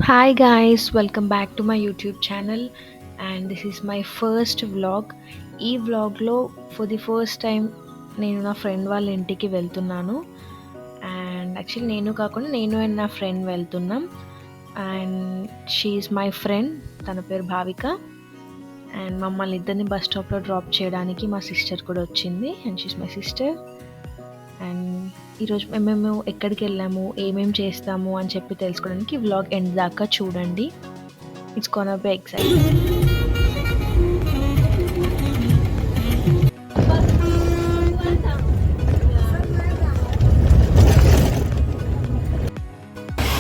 Hi guys, welcome back to my YouTube channel and this is my first vlog. ఈ వ్లాగ్లో for the first time నేను నా friend వాళ్ళ ఇంటికి వెళ్తున్నాను. అండ్ యాక్చువల్లీ నేను అండ్ నా ఫ్రెండ్ వెళ్తున్నాం. అండ్ షీఈస్ మై ఫ్రెండ్, తన పేరు భావిక. అండ్ మమ్మల్ని ఇద్దరిని బస్ స్టాప్లో డ్రాప్ చేయడానికి మా సిస్టర్ కూడా వచ్చింది. And she is my sister. And ఈరోజు మేము ఎక్కడికి వెళ్ళాము, ఏమేమి చేస్తాము అని చెప్పి తెలుసుకోవడానికి వ్లాగ్ ఎండ్ దాకా చూడండి. It's gonna B exciting.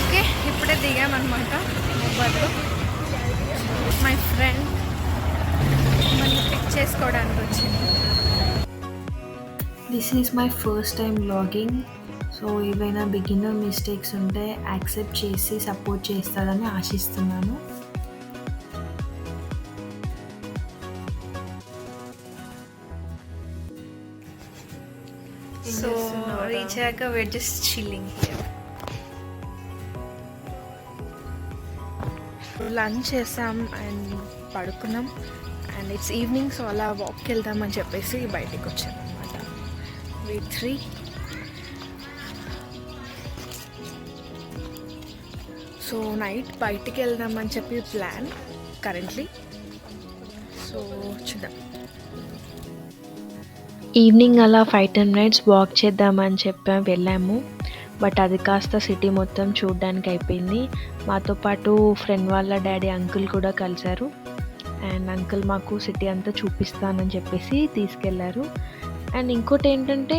Okay, ఇప్పుడే దిగామన్నమాట మొబైల్లో. మై ఫ్రెండ్ మళ్ళీ పిక్ చేసుకోవడానికి వచ్చింది. This is my first time vlogging. So ఏవైనా బిగినర్ మిస్టేక్స్ ఉంటే యాక్సెప్ట్ చేసి సపోర్ట్ చేస్తారని ఆశిస్తున్నాను. సో రీచ్ అయ్యాక we're just chilling here. Lunch చేసాం అండ్ పడుకున్నాం. అండ్ ఇట్స్ ఈవినింగ్, సో అలా వాక్కి వెళ్దామని చెప్పేసి బయటికి వచ్చాం అనమాట. V3 సో నైట్ బయటికి వెళ్దామని చెప్పి ప్లాన్ కరెంట్లీ. సో చూద్దాం. ఈవినింగ్ అలా 5-10 minutes వాక్ చేద్దామని చెప్పి వెళ్ళాము. బట్ అది కాస్త సిటీ మొత్తం చూడడానికి అయిపోయింది. మాతో పాటు ఫ్రెండ్ వాళ్ళ డాడీ అంకుల్ కూడా కలిశారు. అండ్ అంకుల్ మాకు సిటీ అంతా చూపిస్తానని చెప్పేసి తీసుకెళ్లారు. అండ్ ఇంకోటి ఏంటంటే,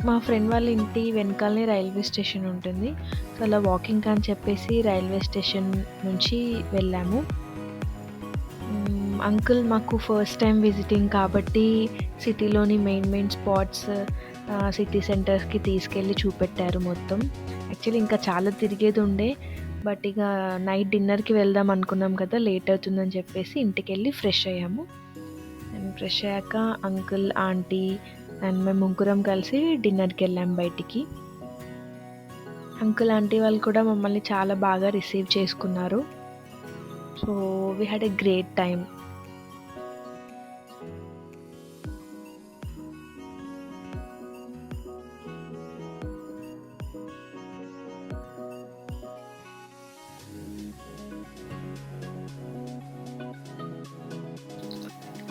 మా ఫ్రెండ్ వాళ్ళ ఇంటి వెనకాలనే రైల్వే స్టేషన్ ఉంటుంది. సో అలా వాకింగ్ అని చెప్పేసి రైల్వే స్టేషన్ నుంచి వెళ్ళాము. అంకుల్ మాకు ఫస్ట్ టైం విజిటింగ్ కాబట్టి సిటీలోని మెయిన్ స్పాట్స్, సిటీ సెంటర్స్కి తీసుకెళ్ళి చూపెట్టారు మొత్తం. యాక్చువల్లీ ఇంకా చాలా తిరిగేది ఉండే, బట్ ఇక నైట్ డిన్నర్కి వెళ్దాం అనుకున్నాం కదా, లేట్ అవుతుందని చెప్పేసి ఇంటికి వెళ్ళి ఫ్రెష్ అయ్యాము. అండ్ ఫ్రెష్ అయ్యాక అంకుల్, ఆంటీ అండ్ మేము ముగ్గురం కలిసి డిన్నర్కి వెళ్ళాము బయటికి. అంకుల్, ఆంటీ వాళ్ళు కూడా మమ్మల్ని చాలా బాగా రిసీవ్ చేసుకున్నారు. So we had a great time.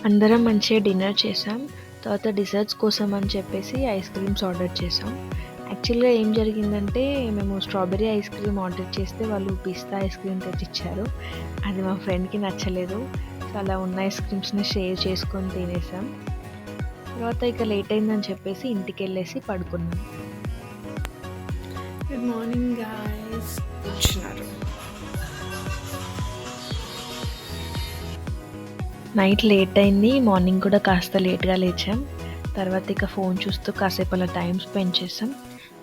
అందరం మంచిగా డిన్నర్ చేసాం. తర్వాత డిజర్ట్స్ కోసం అని చెప్పేసి ఐస్ క్రీమ్స్ ఆర్డర్ చేసాం. యాక్చువల్గా ఏం జరిగిందంటే, మేము స్ట్రాబెర్రీ ఐస్ క్రీమ్ ఆర్డర్ చేస్తే వాళ్ళు పిస్తా ఐస్ క్రీమ్ తెచ్చిచ్చారు. అది మా ఫ్రెండ్కి నచ్చలేదు. సో అలా ఉన్న ఐస్ క్రీమ్స్ని షేర్ చేసుకొని తినేసాం. తర్వాత ఇక లేట్ అయిందని చెప్పేసి ఇంటికి వెళ్ళేసి పడుకున్నాం. Good morning guys. వచ్చినారు. నైట్ లేట్ అయింది, మార్నింగ్ కూడా కాస్త లేట్గా లేచాం. తర్వాత ఇక ఫోన్ చూస్తూ కాసేపు అలా టైం స్పెండ్ చేసాం.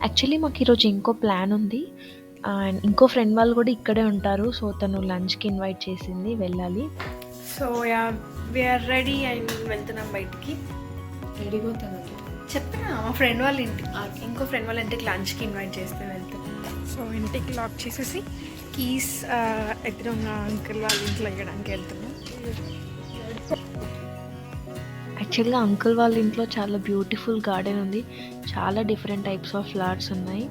యాక్చువల్లీ మాకు ఈరోజు ఇంకో ప్లాన్ ఉంది. అండ్ ఇంకో ఫ్రెండ్ వాళ్ళు కూడా ఇక్కడే ఉంటారు. సో తను లంచ్కి ఇన్వైట్ చేసింది, వెళ్ళాలి. So yeah, we are ready and వెళ్తున్నాం బయటికి. రెడీగా అవుతాను. చెప్పినా మా ఫ్రెండ్ వాళ్ళ ఇంటికి, ఇంకో ఫ్రెండ్ వాళ్ళ ఇంటికి లంచ్కి ఇన్వైట్ చేస్తే వెళ్తున్నాం. సో ఇంటికి లాక్ చేసేసి కీస్ ఎదురుగా అంకుల్ వాళ్ళ ఇంట్లో ఇవ్వడానికి వెళ్తున్నాం. యాక్చువల్గా అంకుల్ వాళ్ళ ఇంట్లో చాలా బ్యూటిఫుల్ గార్డెన్ ఉంది. చాలా డిఫరెంట్ టైప్స్ ఆఫ్ ఫ్లవర్స్ ఉన్నాయి.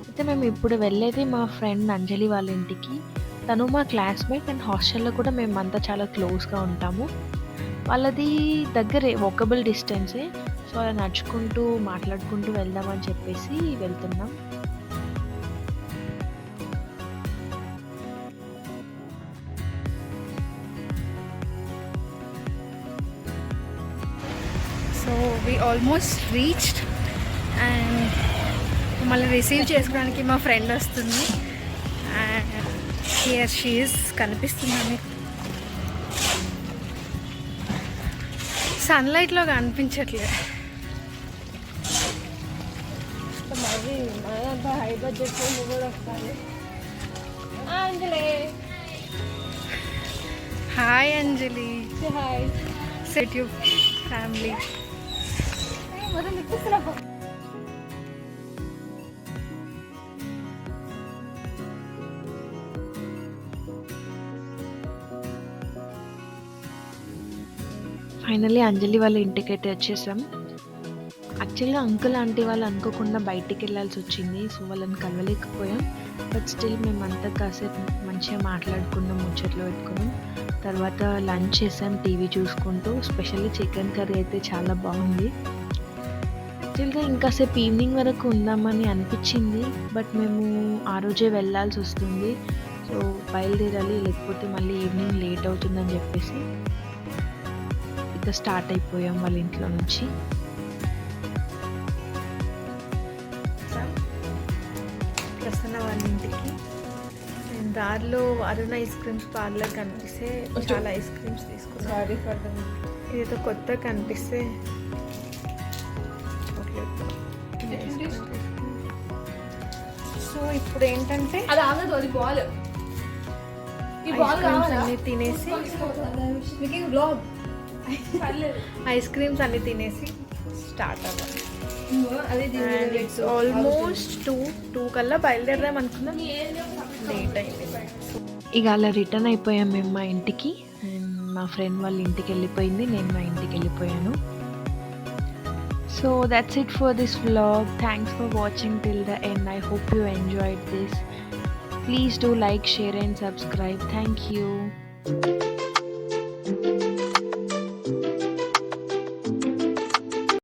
అయితే మేము ఇప్పుడు వెళ్ళేది మా ఫ్రెండ్ అంజలి వాళ్ళ ఇంటికి. తను మా క్లాస్మేట్ అండ్ హాస్టల్లో కూడా మేమంతా చాలా క్లోజ్గా ఉంటాము. వాళ్ళది దగ్గరే, వాకబుల్ డిస్టెన్సే. సో అలా నడుచుకుంటూ మాట్లాడుకుంటూ వెళ్దామని చెప్పేసి వెళ్తున్నాం. So we almost reached and మమ్మల్ని రిసీవ్ చేసుకోవడానికి మా ఫ్రెండ్ వస్తుంది. అండ్ హియర్ షీ ఈస్, కనిపిస్తుందా మీకు? సన్లైట్లో కనిపించట్లేదు. మరి మన హై బడ్జెట్ కూడా వస్తుంది. Anjali, hi Anjali. Hi. Set you. Family. Finally Anjali వాళ్ళ ఇంటికైతే వచ్చేసాం. యాక్చువల్గా అంకుల్ ఆంటీ వాళ్ళు అనుకోకుండా బయటికి వెళ్ళాల్సి వచ్చింది, సో వాళ్ళని కలవలేకపోయాం. బట్ స్టిల్ మేమంతా కాసేపు మంచిగా మాట్లాడుకున్నాం, ముచ్చట్లు పెట్టుకున్నాం. తర్వాత లంచ్ చేసాం టీవీ చూసుకుంటూ. స్పెషల్లీ చికెన్ కర్రీ అయితే చాలా బాగుంది. యాక్చువల్గా ఇంకాసేపు ఈవినింగ్ వరకు ఉందామని అనిపించింది, బట్ మేము ఆ రోజే వెళ్ళాల్సి వస్తుంది, సో బయలుదేరాలి, లేకపోతే మళ్ళీ ఈవినింగ్ లేట్ అవుతుందని చెప్పేసి ఇక స్టార్ట్ అయిపోయాం వాళ్ళ ఇంట్లో నుంచి. వస్తున్న వాళ్ళ ఇంటికి. నేను దారిలో అరుణ ఐస్ క్రీమ్స్ పార్లర్ కనిపిస్తే చాలా ఐస్ క్రీమ్స్ తీసుకున్నాను. సారీ ఫర్ ద ఇదేదో కొత్త కనిపిస్తే సో ఇప్పుడు ఏంటంటే అది ఆగదు, అది బాల్. ఈ బాల్ కావాలా? అన్ని తినేసి మీకు బ్లాగ్ ఐస్ క్రీమ్స్ అన్ని తినేసి స్టార్ట్ అవ్వాలి. అదే అండ్ ఇట్స్ ఆల్మోస్ట్ టూ కల్లా బయలుదేరదాం అనుకున్నాం, లేట్ అయింది. ఇక అలా రిటర్న్ అయిపోయాం మేము మా ఇంటికి. అండ్ మా ఫ్రెండ్ వాళ్ళ ఇంటికి వెళ్ళిపోయింది, నేను మా ఇంటికి వెళ్ళిపోయాను. So that's it for this vlog. Thanks for watching till the end. I hope you enjoyed this. Please do like, share and subscribe. Thank you.